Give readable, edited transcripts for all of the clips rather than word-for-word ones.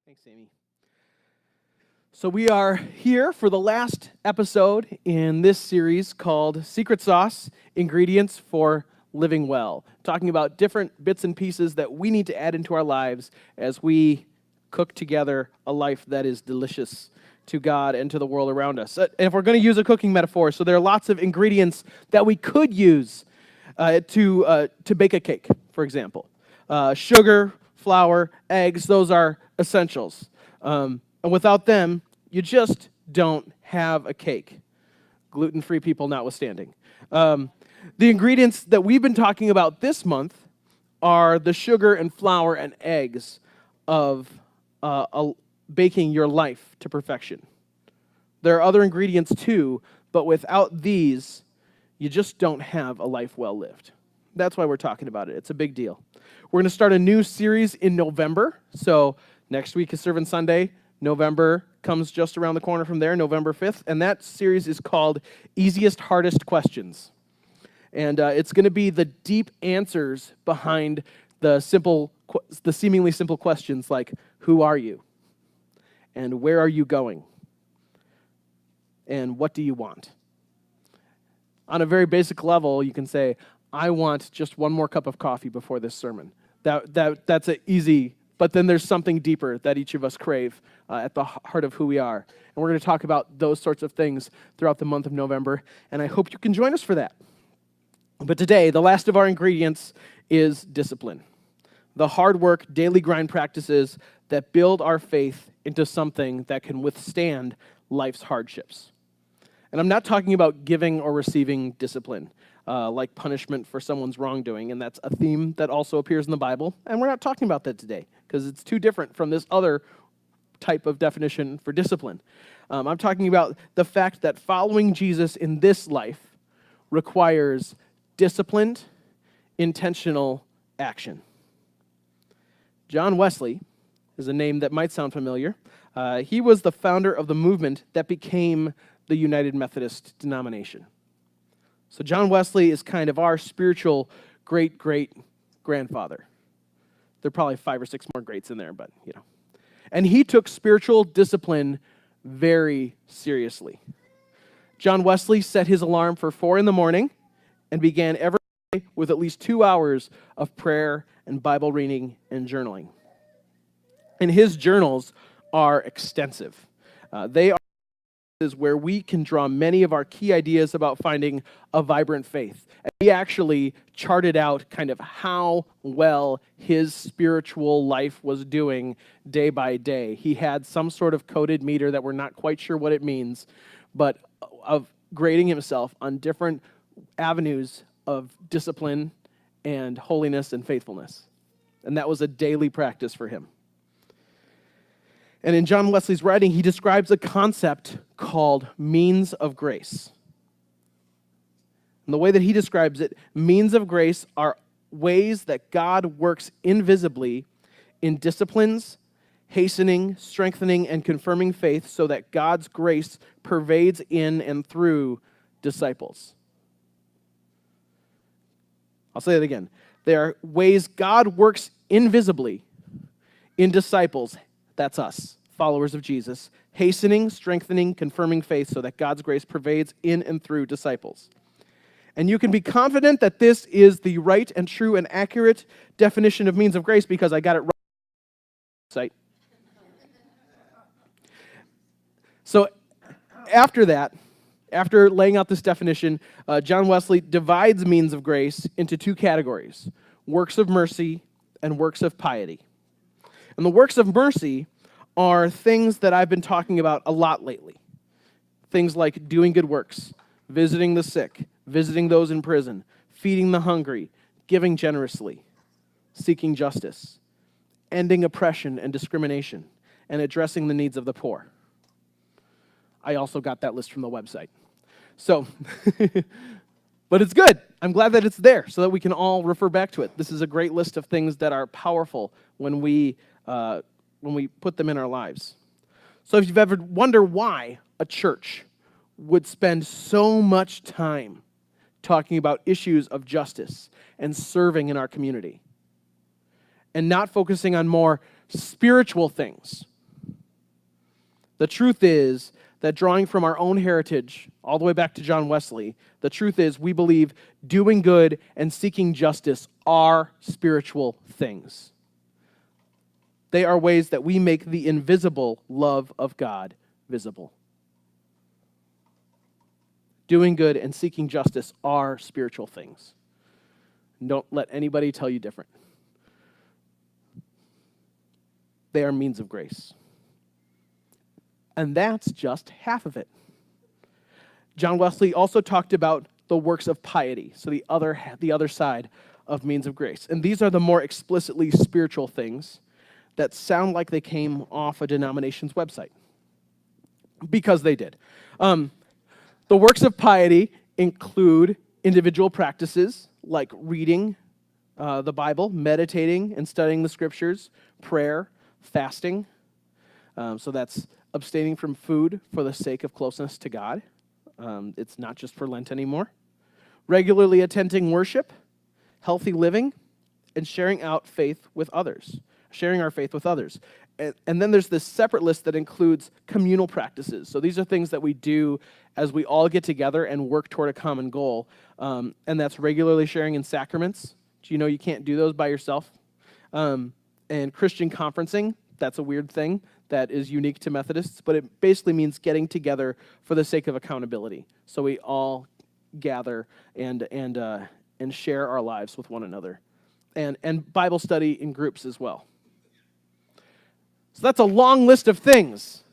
Thanks, Amy. So we are here for the last episode in this series called Secret Sauce, Ingredients for Living Well, talking about different bits and pieces that we need to add into our lives as we cook together a life that is delicious to God and to the world around us. And if we're going to use a cooking metaphor, so there are lots of ingredients that we could use to bake a cake, for example. Sugar, flour, eggs, those are essentials. And without them, you just don't have a cake, gluten-free people notwithstanding. The ingredients that we've been talking about this month are the sugar and flour and eggs of baking your life to perfection. There are other ingredients too, but without these, you just don't have a life well lived. That's why we're talking about it. It's a big deal. We're going to start a new series in November. So next week is Servant Sunday. November comes just around the corner from there, November 5th. And that series is called Easiest, Hardest Questions. And it's going to be the deep answers behind the seemingly simple questions like, who are you? And where are you going? And what do you want? On a very basic level, you can say, I want just one more cup of coffee before this sermon. That's easy, but then there's something deeper that each of us crave at the heart of who we are. And we're going to talk about those sorts of things throughout the month of November, and I hope you can join us for that. But today, the last of our ingredients is discipline. The hard work, daily grind practices that build our faith into something that can withstand life's hardships. And I'm not talking about giving or receiving discipline, like punishment for someone's wrongdoing, and that's a theme that also appears in the Bible, and we're not talking about that today, because it's too different from this other type of definition for discipline. I'm talking about the fact that following Jesus in this life requires disciplined, intentional action. John Wesley is a name that might sound familiar. He was the founder of the movement that became the United Methodist denomination. So John Wesley is kind of our spiritual great-great-grandfather. There are probably 5 or 6 more greats in there, but you know. And he took spiritual discipline very seriously. John Wesley set his alarm for 4 in the morning and began every day with at least 2 hours of prayer and Bible reading and journaling. And his journals are extensive. They are where we can draw many of our key ideas about finding a vibrant faith. And he actually charted out kind of how well his spiritual life was doing day by day. He had some sort of coded meter that we're not quite sure what it means, but of grading himself on different avenues of discipline and holiness and faithfulness. And that was a daily practice for him. And in John Wesley's writing, he describes a concept called means of grace. And the way that he describes it, means of grace are ways that God works invisibly in disciplines, hastening, strengthening, and confirming faith so that God's grace pervades in and through disciples. I'll say it again. They are ways God works invisibly in disciples. That's us, followers of Jesus, hastening, strengthening, confirming faith so that God's grace pervades in and through disciples. And you can be confident that this is the right and true and accurate definition of means of grace because I got it right on the site. So after that, after laying out this definition, John Wesley divides means of grace into 2 categories, works of mercy and works of piety. And the works of mercy are things that I've been talking about a lot lately. Things like doing good works, visiting the sick, visiting those in prison, feeding the hungry, giving generously, seeking justice, ending oppression and discrimination, and addressing the needs of the poor. I also got that list from the website. So, but it's good. I'm glad that it's there so that we can all refer back to it. This is a great list of things that are powerful when we put them in our lives. So if you've ever wondered why a church would spend so much time talking about issues of justice and serving in our community and not focusing on more spiritual things The truth is that drawing from our own heritage, all the way back to John Wesley, the truth is we believe doing good and seeking justice are spiritual things. They are ways that we make the invisible love of God visible. Doing good and seeking justice are spiritual things. Don't let anybody tell you different. They are means of grace. And that's just half of it. John Wesley also talked about the works of piety, so the other side of means of grace. And these are the more explicitly spiritual things that sound like they came off a denomination's website. Because they did. The works of piety include individual practices like reading the Bible, meditating and studying the scriptures, prayer, fasting. So that's abstaining from food for the sake of closeness to God. It's not just for Lent anymore. Regularly attending worship, healthy living, and sharing our faith with others. And then there's this separate list that includes communal practices. So these are things that we do as we all get together and work toward a common goal. And that's regularly sharing in sacraments. Do you know you can't do those by yourself? And Christian conferencing, that's a weird thing that is unique to Methodists, but it basically means getting together for the sake of accountability. So we all gather and share our lives with one another. And Bible study in groups as well. So that's a long list of things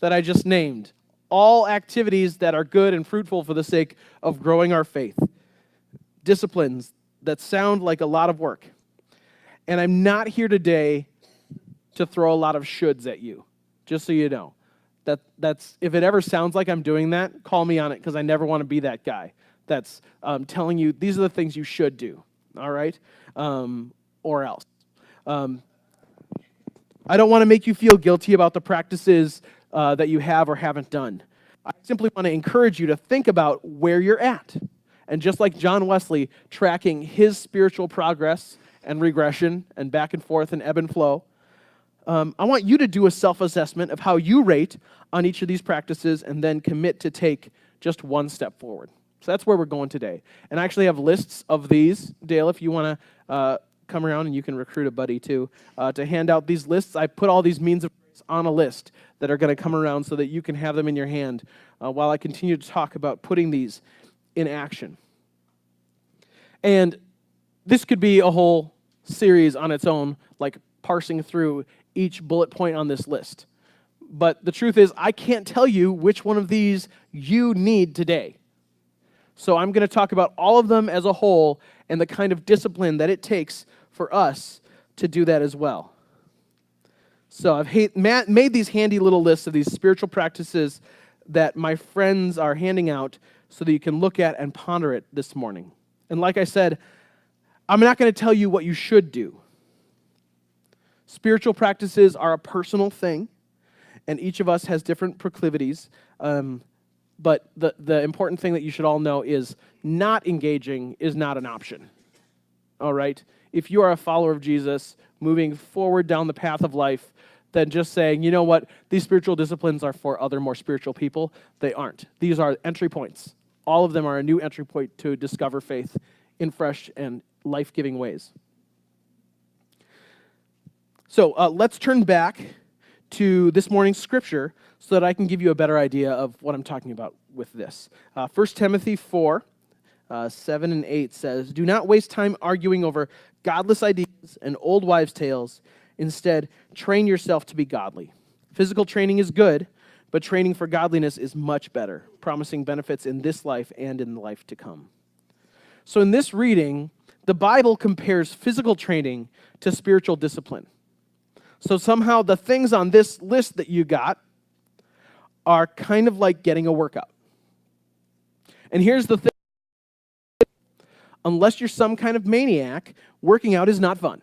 that I just named. All activities that are good and fruitful for the sake of growing our faith. Disciplines that sound like a lot of work. And I'm not here today to throw a lot of shoulds at you, just so you know. That's if it ever sounds like I'm doing that, call me on it, because I never want to be that guy that's telling you these are the things you should do, all right? Or else. I don't want to make you feel guilty about the practices that you have or haven't done. I simply want to encourage you to think about where you're at. And just like John Wesley tracking his spiritual progress and regression and back and forth and ebb and flow, I want you to do a self-assessment of how you rate on each of these practices and then commit to take just one step forward. So that's where we're going today. And I actually have lists of these. Dale, if you want to come around, and you can recruit a buddy too, to hand out these lists. I put all these means of grace on a list that are going to come around so that you can have them in your hand while I continue to talk about putting these in action. And this could be a whole series on its own, like parsing through each bullet point on this list. But the truth is, I can't tell you which one of these you need today. So I'm going to talk about all of them as a whole and the kind of discipline that it takes for us to do that as well. So I've made these handy little lists of these spiritual practices that my friends are handing out so that you can look at and ponder it this morning. And like I said, I'm not going to tell you what you should do. Spiritual practices are a personal thing, and each of us has different proclivities. But the important thing that you should all know is not engaging is not an option. All right? If you are a follower of Jesus, moving forward down the path of life, then just saying, you know what, these spiritual disciplines are for other more spiritual people, they aren't. These are entry points. All of them are a new entry point to discover faith in fresh and life-giving ways. So let's turn back to this morning's scripture so that I can give you a better idea of what I'm talking about with this. 1 Timothy 4, 7 and 8 says, "Do not waste time arguing over godless ideas and old wives' tales. Instead, train yourself to be godly. Physical training is good, but training for godliness is much better, promising benefits in this life and in the life to come." So in this reading, the Bible compares physical training to spiritual discipline. So somehow the things on this list that you got are kind of like getting a workout. And here's the thing. Unless you're some kind of maniac, working out is not fun.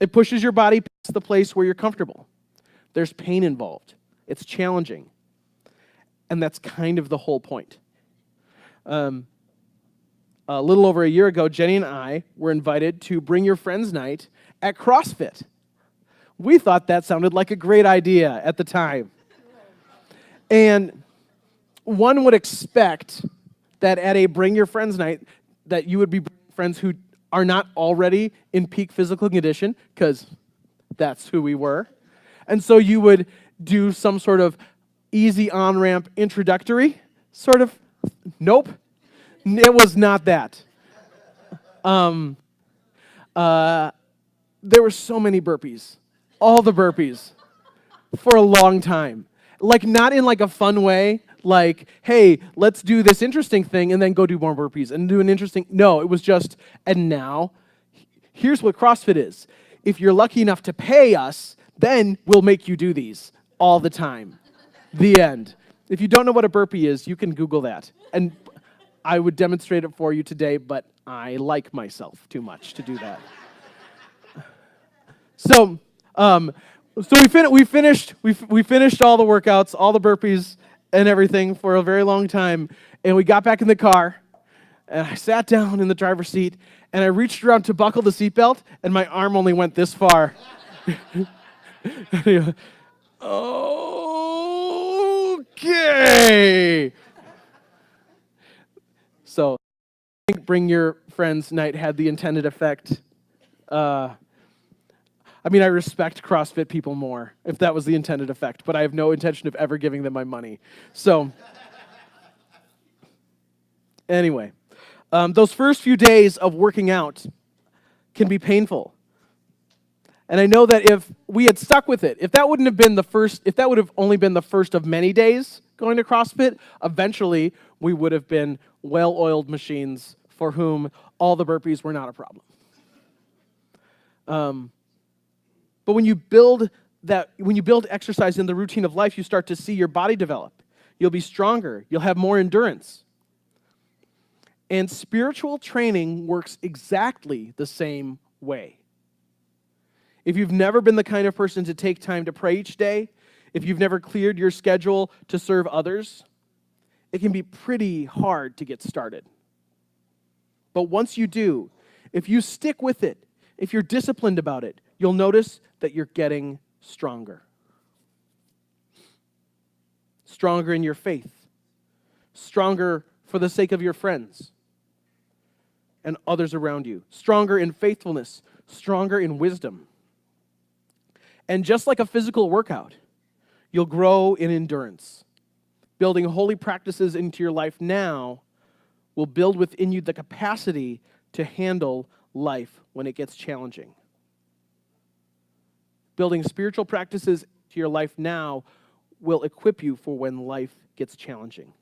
It pushes your body past the place where you're comfortable. There's pain involved. It's challenging. And that's kind of the whole point. A little over a year ago, Jenny and I were invited to Bring Your Friends Night at CrossFit. We thought that sounded like a great idea at the time. And one would expect that at a Bring Your Friends night, that you would be bringing friends who are not already in peak physical condition, because that's who we were. And so you would do some sort of easy on-ramp introductory sort of. Nope. It was not that. There were so many burpees. All the burpees. For a long time. Like, not in like a fun way, like, hey, let's do this interesting thing and then go do more burpees and do an interesting. No, it was just, and now, here's what CrossFit is. If you're lucky enough to pay us, then we'll make you do these all the time. The end. If you don't know what a burpee is, you can Google that. And I would demonstrate it for you today, but I like myself too much to do that. So we finished all the workouts, all the burpees and everything for a very long time, and we got back in the car, and I sat down in the driver's seat, and I reached around to buckle the seatbelt, and my arm only went this far. Okay. So, I think Bring Your Friends night had the intended effect. I respect CrossFit people more, if that was the intended effect, but I have no intention of ever giving them my money. So, anyway, those first few days of working out can be painful. And I know that if we had stuck with it, if that would have only been the first of many days going to CrossFit, eventually we would have been well-oiled machines for whom all the burpees were not a problem. But when you build exercise in the routine of life, you start to see your body develop. You'll be stronger. You'll have more endurance. And spiritual training works exactly the same way. If you've never been the kind of person to take time to pray each day, if you've never cleared your schedule to serve others, it can be pretty hard to get started. But once you do, if you stick with it, if you're disciplined about it, you'll notice that you're getting stronger. Stronger in your faith. Stronger for the sake of your friends and others around you. Stronger in faithfulness. Stronger in wisdom. And just like a physical workout, you'll grow in endurance. Building holy practices into your life now will build within you the capacity to handle life when it gets challenging. Building spiritual practices to your life now will equip you for when life gets challenging.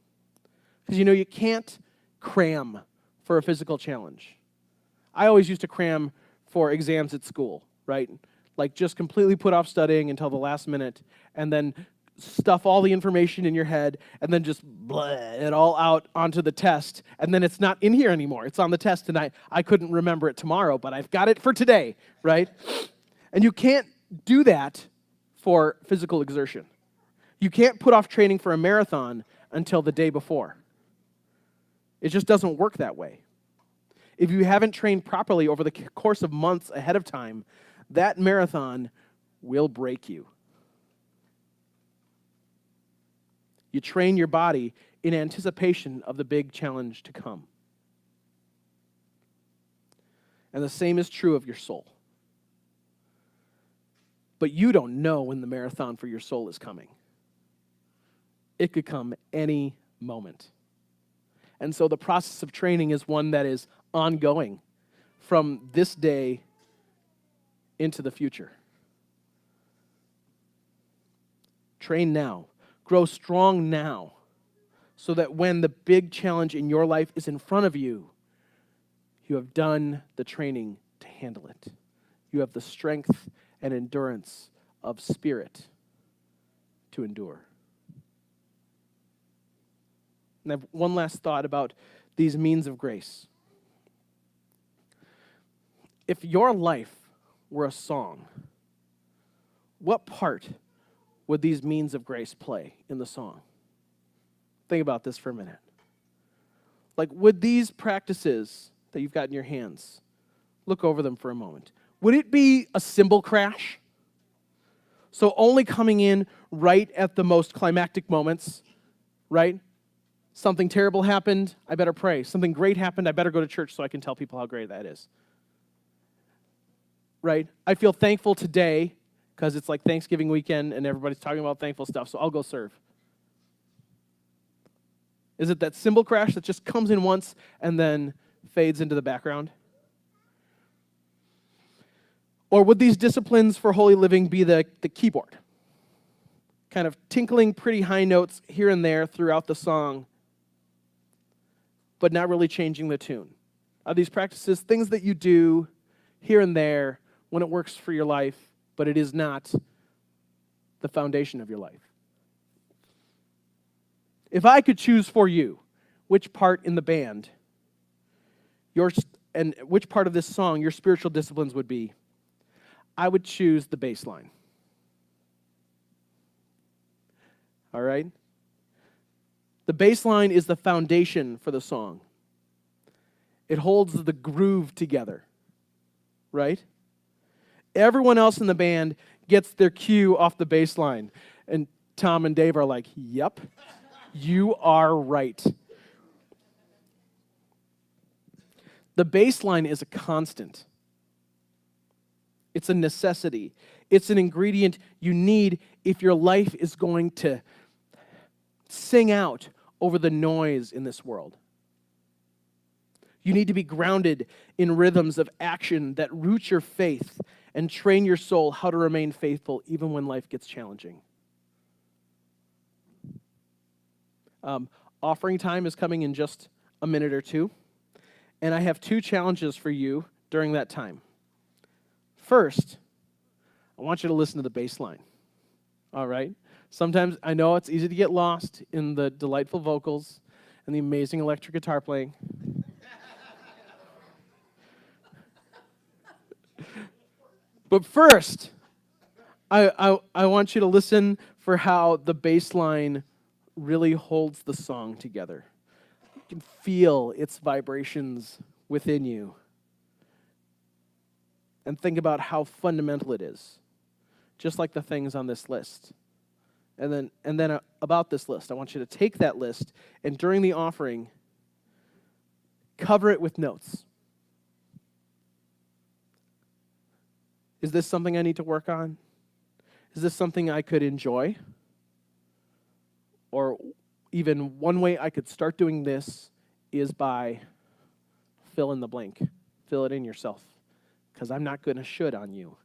Because you can't cram for a physical challenge. I always used to cram for exams at school, right? Like just completely put off studying until the last minute and then stuff all the information in your head and then just bleh it all out onto the test. And then it's not in here anymore. It's on the test and I couldn't remember it tomorrow, but I've got it for today, right? And you can't do that for physical exertion. You can't put off training for a marathon until the day before. It just doesn't work that way. If you haven't trained properly over the course of months ahead of time, that marathon will break you. You train your body in anticipation of the big challenge to come. And the same is true of your soul. But you don't know when the marathon for your soul is coming. It could come any moment. And so the process of training is one that is ongoing from this day into the future. Train now. Grow strong now so that when the big challenge in your life is in front of you, you have done the training to handle it. You have the strength and endurance of spirit to endure. And I have one last thought about these means of grace. If your life were a song, what part would these means of grace play in the song? Think about this for a minute. Like, would these practices that you've got in your hands, look over them for a moment, would it be a cymbal crash? So only coming in right at the most climactic moments, right? Something terrible happened, I better pray. Something great happened, I better go to church so I can tell people how great that is. Right? I feel thankful today because it's like Thanksgiving weekend and everybody's talking about thankful stuff, so I'll go serve. Is it that cymbal crash that just comes in once and then fades into the background? Or would these disciplines for holy living be the keyboard? Kind of tinkling pretty high notes here and there throughout the song, but not really changing the tune. Are these practices things that you do here and there when it works for your life, but it is not the foundation of your life? If I could choose for you which part in the band, and which part of this song your spiritual disciplines would be, I would choose the bass line. All right? The bass line is the foundation for the song. It holds the groove together, right? Everyone else in the band gets their cue off the bass line. And Tom and Dave are like, yep, you are right. The bass line is a constant. It's a necessity. It's an ingredient you need if your life is going to sing out over the noise in this world. You need to be grounded in rhythms of action that root your faith and train your soul how to remain faithful even when life gets challenging. Offering time is coming in just a minute or two, and I have 2 challenges for you during that time. First, I want you to listen to the bass line, all right? Sometimes I know it's easy to get lost in the delightful vocals and the amazing electric guitar playing. But first, I want you to listen for how the bass line really holds the song together. You can feel its vibrations within you. And think about how fundamental it is, just like the things on this list. And then about this list, I want you to take that list and during the offering, cover it with notes. Is this something I need to work on? Is this something I could enjoy? Or even one way I could start doing this is by fill in the blank. Fill it in yourself. Because I'm not going to should on you.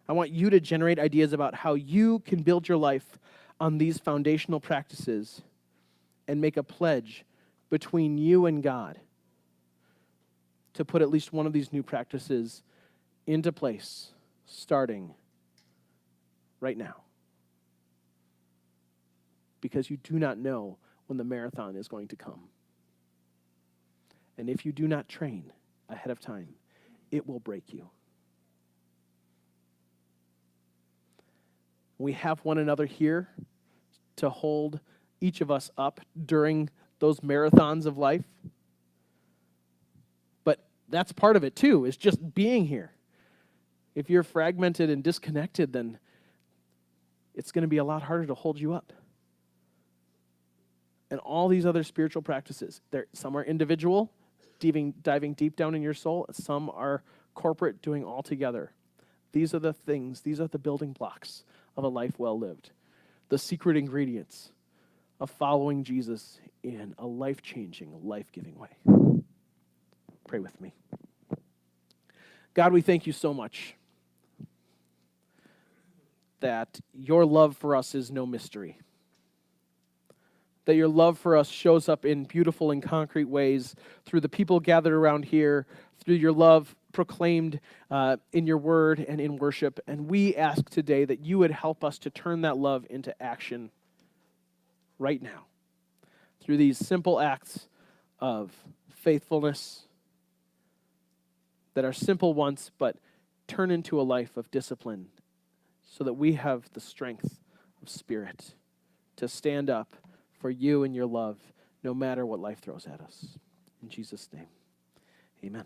I want you to generate ideas about how you can build your life on these foundational practices and make a pledge between you and God to put at least one of these new practices into place, starting right now. Because you do not know when the marathon is going to come. And if you do not train ahead of time, it will break you. We have one another here to hold each of us up during those marathons of life. But that's part of it too, is just being here. If you're fragmented and disconnected, then it's going to be a lot harder to hold you up. And all these other spiritual practices, some are individual, diving deep down in your soul. Some are corporate, doing all together. These are the things, these are the building blocks of a life well lived. The secret ingredients of following Jesus in a life-changing, life-giving way. Pray with me. God, we thank you so much that your love for us is no mystery. That your love for us shows up in beautiful and concrete ways through the people gathered around here, through your love proclaimed in your word and in worship. And we ask today that you would help us to turn that love into action right now through these simple acts of faithfulness that are simple once, but turn into a life of discipline so that we have the strength of spirit to stand up for you and your love, no matter what life throws at us. In Jesus' name, amen.